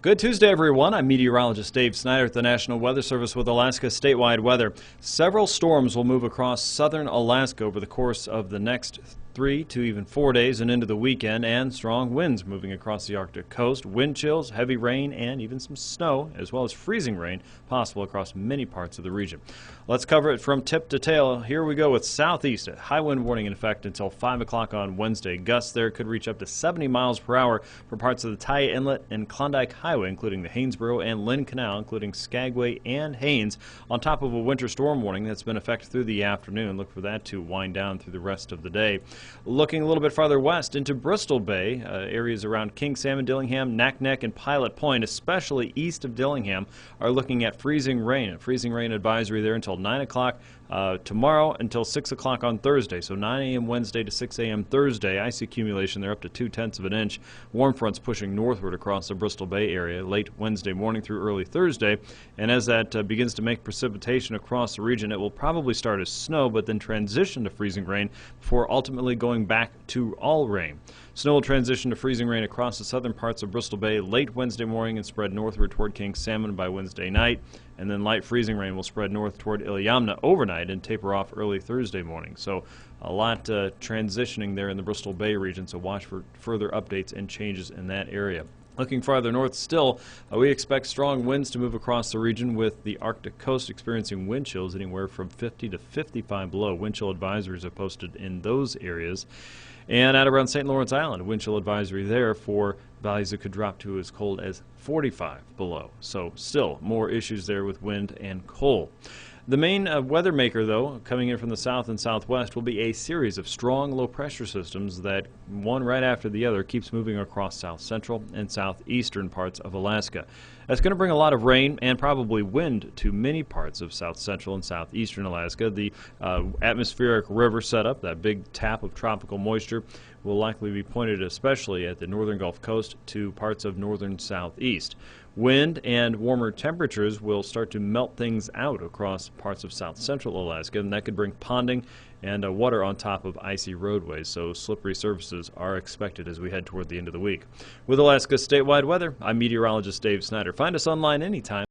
Good Tuesday, everyone. I'm meteorologist Dave Snyder at the National Weather Service with Alaska statewide weather. Several storms will move across southern Alaska over the course of the next 3 to even 4 days and into the weekend, and strong winds moving across the Arctic coast. Wind chills, heavy rain, and even some snow, as well as freezing rain possible across many parts of the region. Let's cover it from tip to tail. Here we go with southeast. High wind warning in effect until 5 o'clock on Wednesday. Gusts there could reach up to 70 miles per hour for parts of the Tye Inlet and Klondike Highway, including the Haynesboro and Lynn Canal, including Skagway and Haines, on top of a winter storm warning that's been in effect through the afternoon. Look for that to wind down through the rest of the day. Looking a little bit farther west into Bristol Bay, areas around King Salmon, Dillingham, Naknek, and Pilot Point, especially east of Dillingham, are looking at freezing rain. A freezing rain advisory there until 9 o'clock tomorrow until 6 o'clock on Thursday. So 9 a.m. Wednesday to 6 a.m. Thursday. Ice accumulation there up to 0.2 of an inch. Warm fronts pushing northward across the Bristol Bay area late Wednesday morning through early Thursday. And as that begins to make precipitation across the region, it will probably start as snow, but then transition to freezing rain before ultimately going back to all rain. Snow will transition to freezing rain across the southern parts of Bristol Bay late Wednesday morning and spread northward toward King Salmon by Wednesday night. And then light freezing rain will spread north toward Iliamna overnight and taper off early Thursday morning. So a lot transitioning there in the Bristol Bay region, so watch for further updates and changes in that area. Looking farther north still, we expect strong winds to move across the region, with the Arctic coast experiencing wind chills anywhere from 50 to 55 below. Wind chill advisories are posted in those areas. And at around St. Lawrence Island, wind chill advisory there for values that could drop to as cold as 45 below. So still more issues there with wind and cold. The main weather maker, though, coming in from the south and southwest, will be a series of strong low-pressure systems that, one right after the other, keeps moving across south central and southeastern parts of Alaska. That's going to bring a lot of rain and probably wind to many parts of south central and southeastern Alaska. The atmospheric river setup, that big tap of tropical moisture, will likely be pointed especially at the northern Gulf Coast to parts of northern southeast. Wind and warmer temperatures will start to melt things out across parts of south central Alaska, and that could bring ponding and water on top of icy roadways, so slippery surfaces are expected as we head toward the end of the week. With Alaska's statewide weather, I'm meteorologist Dave Snyder. Find us online anytime.